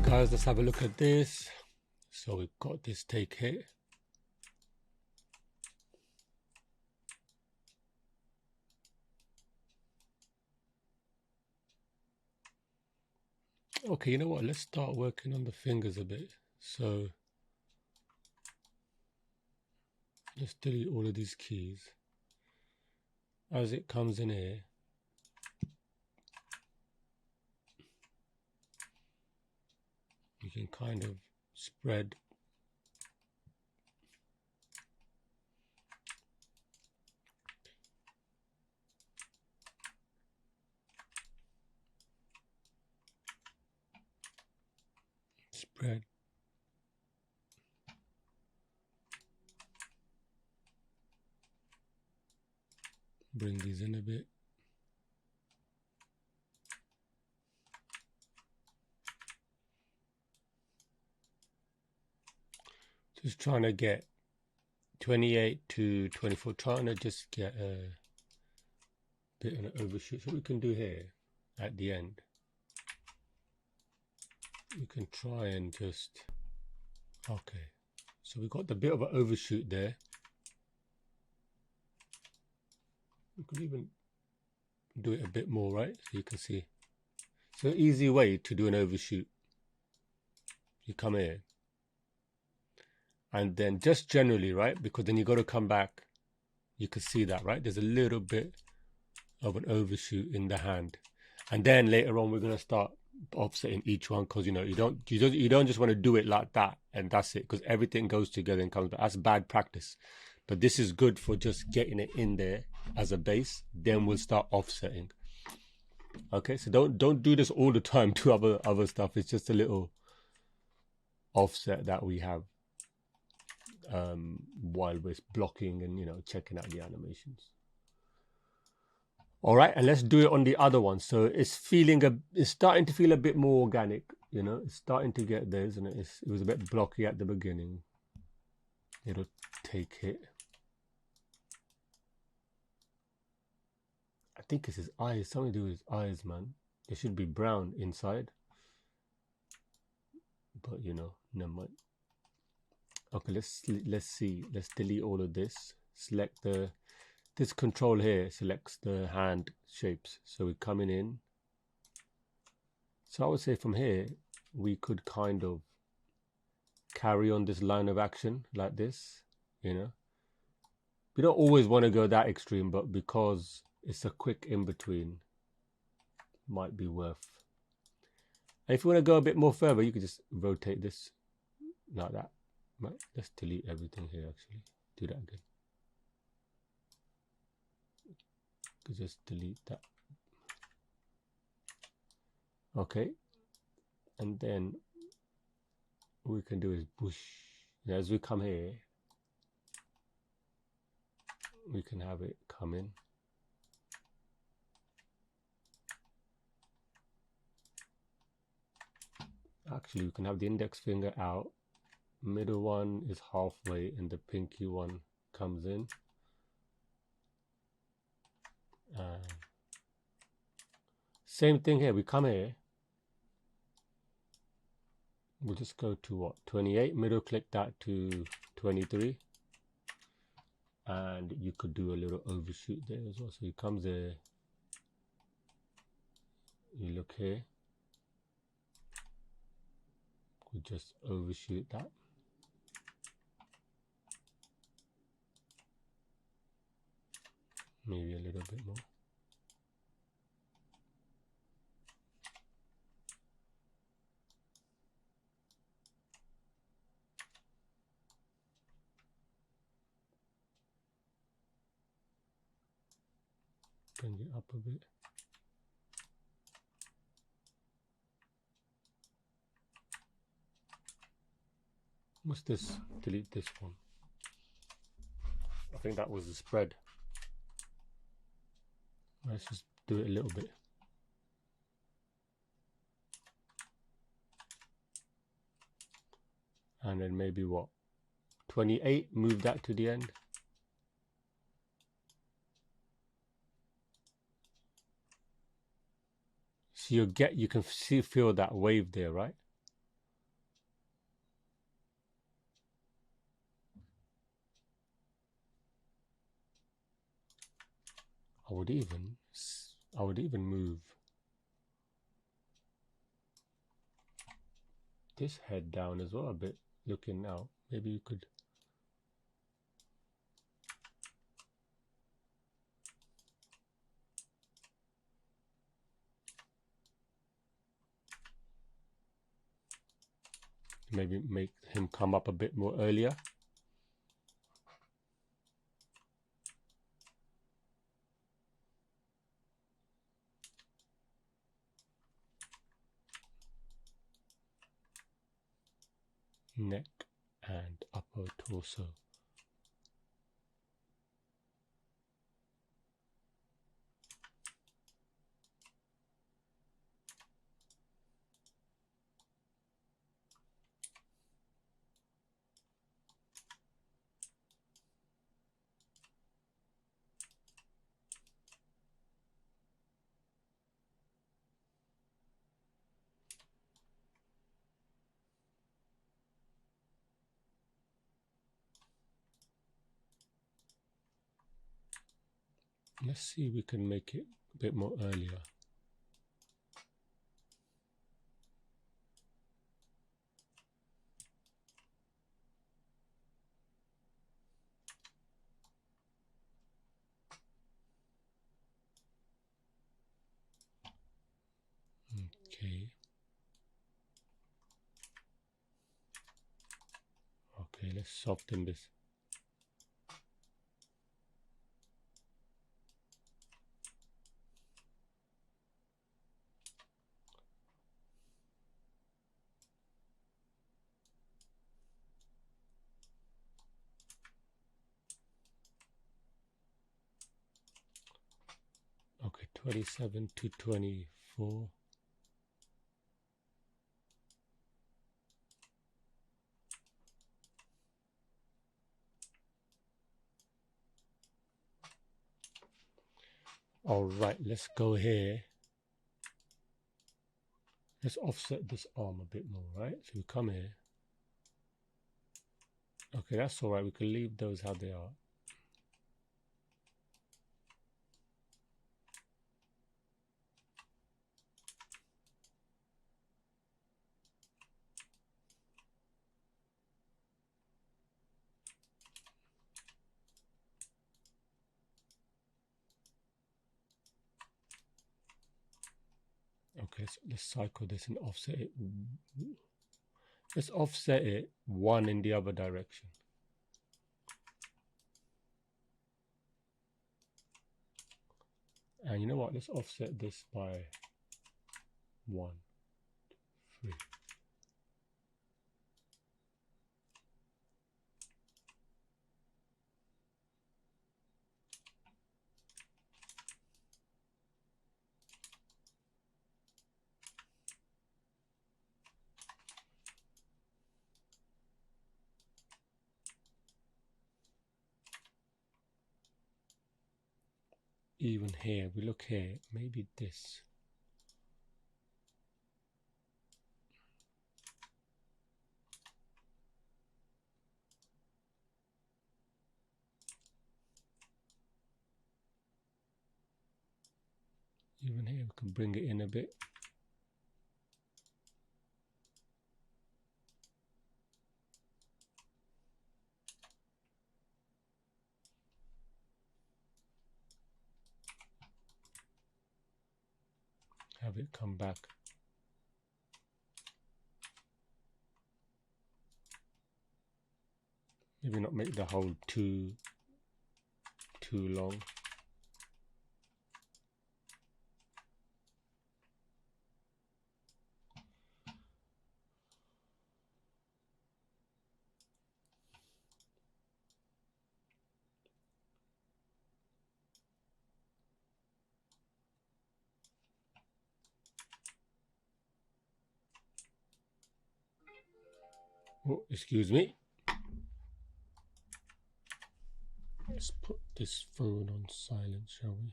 guys, let's have a look at this. So we've got this take hit. Okay, you know what? Let's start working on the fingers a bit. So let's delete all of these keys. As it comes in here, you can kind of spread bring these in a bit. Just trying to get 28 to 24, trying to just get a bit of an overshoot. So we can do here at the end. You can try and just, okay. So we got the bit of an overshoot there. You could even do it a bit more, right? So you can see. So an easy way to do an overshoot. You come here. And then just generally, right? Because then you got to come back. You can see that, right? There's a little bit of an overshoot in the hand. And then later on, we're going to start offsetting each one, because, you know, you don't just want to do it like that and that's it, because everything goes together and comes back. That's bad practice. But this is good for just getting it in there as a base. Then we'll start offsetting. Okay, so don't do this all the time to other stuff. It's just a little offset that we have while we're blocking and, you know, checking out the animations. All right, and let's do it on the other one. So it's starting to feel a bit more organic, you know. It's starting to get there, isn't it? It was a bit blocky at the beginning. It'll take it. I think it's his eyes. Something to do with his eyes, man. They should be brown inside. But, you know, never mind. Okay, let's see. Let's delete all of this. Select this control here selects the hand shapes. So we're coming in. So I would say from here, we could kind of carry on this line of action like this, you know. We don't always want to go that extreme, but because it's a quick in between, might be worth. And if you want to go a bit more further, you could just rotate this like that. Right, let's delete everything here actually. Do that again. Just delete that. Okay, and then we can do is push. And as we come here, we can have it come in. Actually, we can have the index finger out. Middle one is halfway, and the pinky one comes in. Same thing here. We come here. We'll just go to what? 28. Middle click that to 23. And you could do a little overshoot there as well. So he comes there. You look here. We just overshoot that. Maybe a little bit more. Bring it up a bit. What's this? Delete this one. I think that was the spread. Let's just do it a little bit. And then maybe what? 28, move that to the end. So you can feel that wave there, right? would even move this head down as well a bit, looking out. Maybe you could maybe make him come up a bit more earlier. Neck and upper torso. Let's see if we can make it a bit more earlier. Okay. Okay, let's soften this. Okay, 27 to 24. All right, let's go here. Let's offset this arm a bit more, right? So we come here. Okay, that's all right. We can leave those how they are. Okay, so let's cycle this and offset it. Let's offset it 1 in the other direction. And you know what? Let's offset this by 1, 3. Even here, we look here, maybe this. Even here, we can bring it in a bit. Have it come back. Maybe not make the hole too long. Oh, excuse me. Let's put this phone on silent, shall we?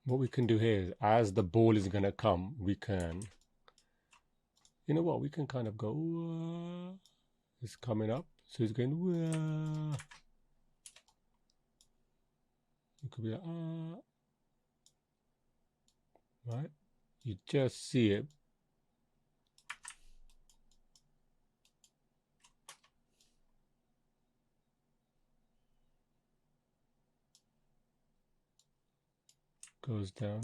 what we can do here is, as the ball is going to come, we can, you know what, we can kind of go, it's coming up, so it's going, it could be like, right? You just see it. Goes down.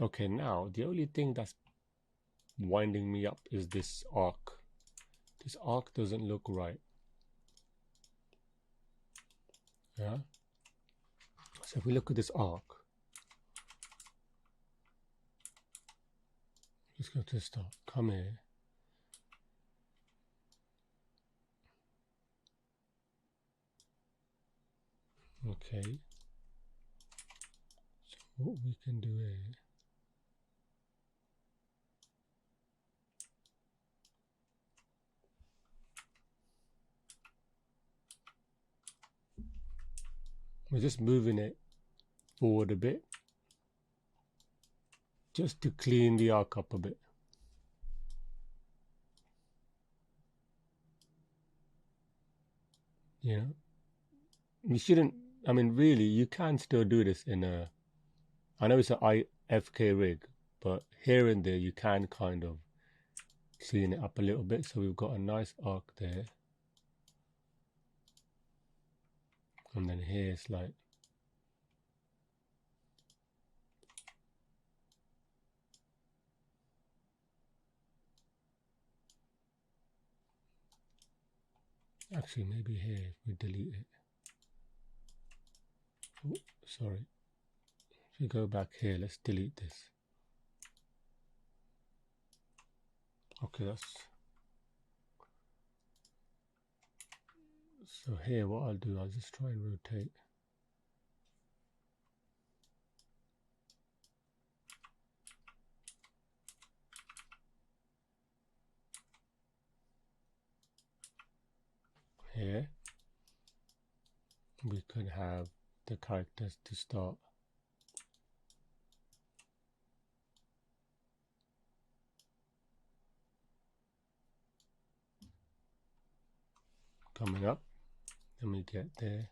Okay, now the only thing that's winding me up is this arc. This arc doesn't look right. Yeah. So if we look at this arc, let's go to the start. Come here. Okay. So what we can do is, we're just moving it forward a bit, just to clean the arc up a bit. You know, you shouldn't, I mean, really, you can still do this in a, I know it's an IFK rig, but here and there you can kind of clean it up a little bit. So we've got a nice arc there. And then here it's like, actually maybe here if we delete it. Oh, sorry. If we go back here, let's delete this. Okay, that's, so here what I'll do, I'll just try and rotate. Here we could have the characters to start. Coming up, then we get there.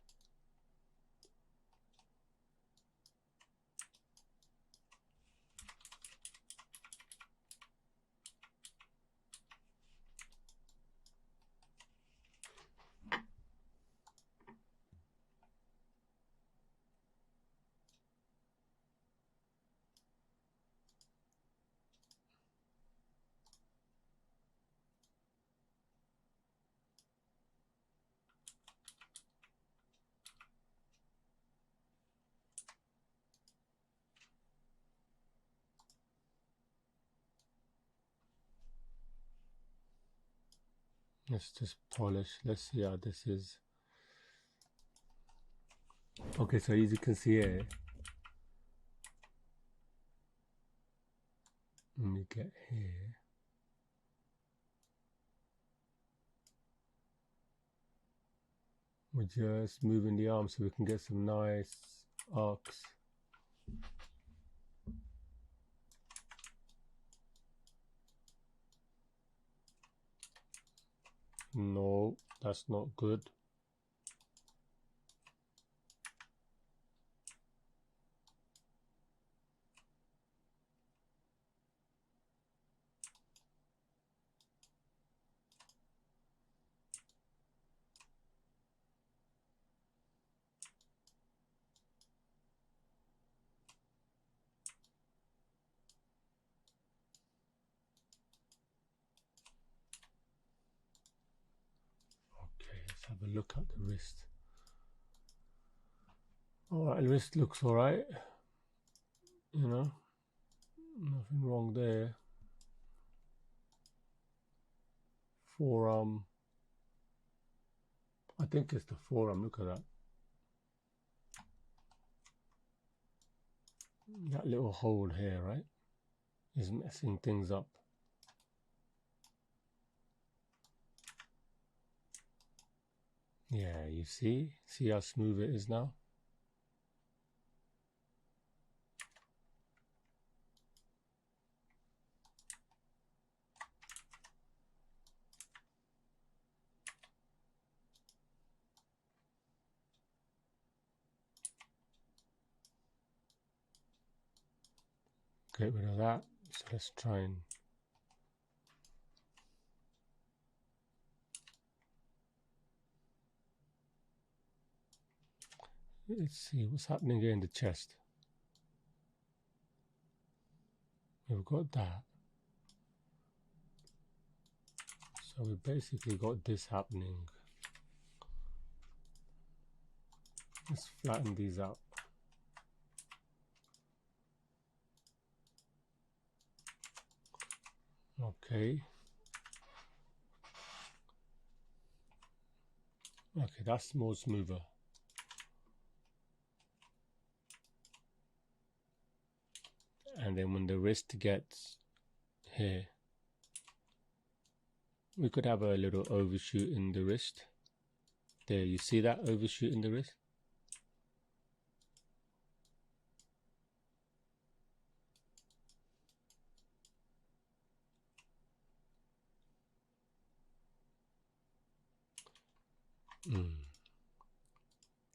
Let's just polish. Let's see how this is. Okay, so as you can see here, when we get here, we're just moving the arm so we can get some nice arcs. No, that's not good. Okay, let's have a look at the wrist. Alright, the wrist looks alright. You know, nothing wrong there. Forearm, I think it's the forearm, look at that. That little hole here, right, is messing things up. Yeah, you see how smooth it is now. Get rid of that. So let's try and let's see what's happening here in the chest. We've got that. So we basically got this happening. Let's flatten these out. Okay. Okay, that's more smoother. And then when the wrist gets here, we could have a little overshoot in the wrist. There, you see that overshoot in the wrist?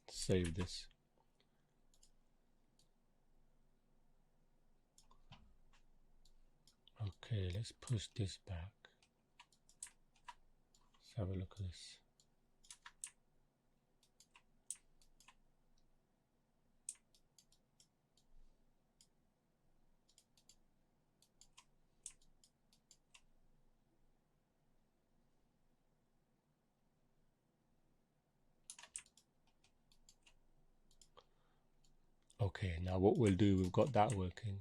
Save this. Okay, let's push this back. Let's have a look at this. Okay, now what we'll do, we've got that working.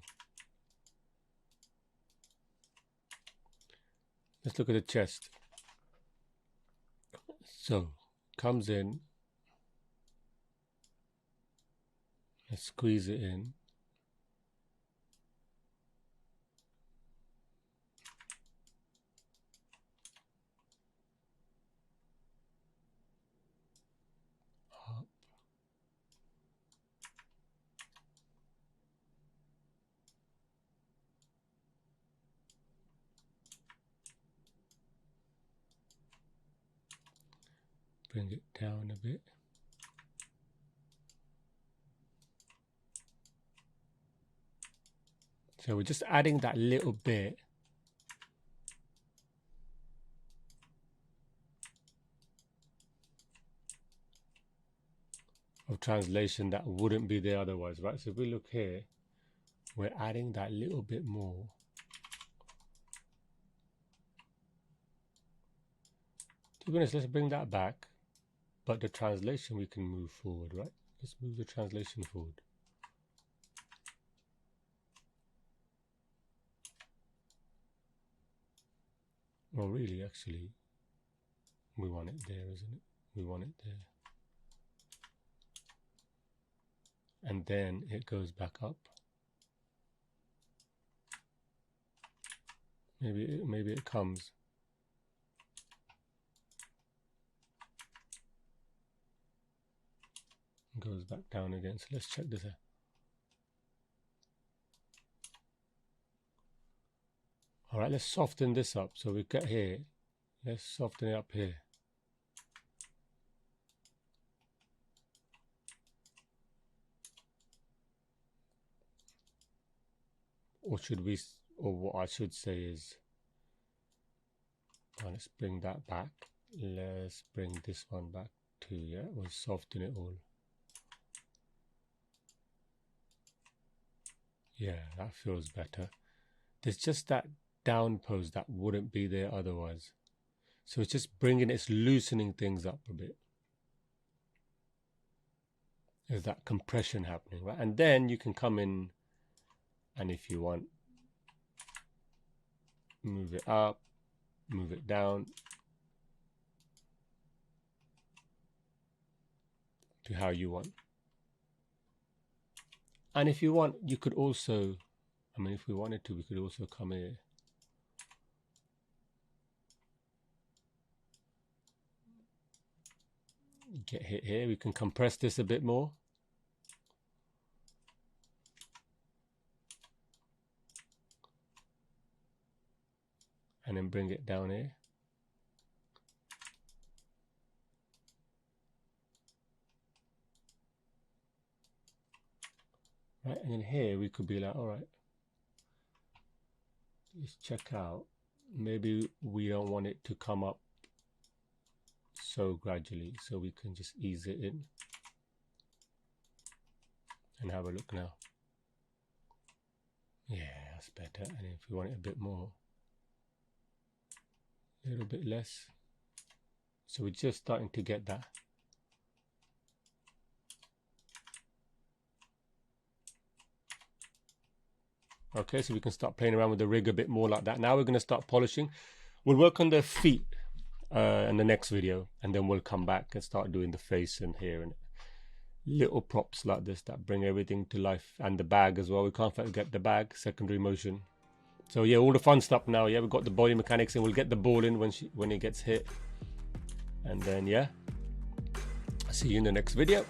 Let's look at the chest. So, comes in. Let's squeeze it in. Up. Bring it down a bit. So we're just adding that little bit of translation that wouldn't be there otherwise, right? So if we look here, we're adding that little bit more. To be honest, let's bring that back. But the translation we can move forward, right? Let's move the translation forward. Well, really, actually, we want it there, isn't it? We want it there. And then it goes back up. Maybe it comes. Goes back down again. So let's check this out. All right, let's soften this up. So we get here. Let's soften it up here. Or should we, or what I should say is, let's bring that back. Let's bring this one back too, yeah? We'll soften it all. Yeah, that feels better. There's just that down pose that wouldn't be there otherwise. So it's just it's loosening things up a bit. There's that compression happening, right? And then you can come in and if you want, move it up, move it down to how you want. And if you want, you could also, I mean, if we wanted to, we could also come here. Get hit here. We can compress this a bit more. And then bring it down here. Right, and then here we could be like, all right, let's check out. Maybe we don't want it to come up so gradually, so we can just ease it in and have a look now. Yeah, that's better. And if we want it a bit more, a little bit less. So we're just starting to get that. Okay, so we can start playing around with the rig a bit more like that. Now we're going to start polishing. We'll work on the feet in the next video, and then we'll come back and start doing the face and hair and little props like this that bring everything to life, and the bag as well. We can't forget the bag, secondary motion. So yeah, all the fun stuff now. Yeah, we've got the body mechanics, and we'll get the ball in when it gets hit. And then yeah, I'll see you in the next video.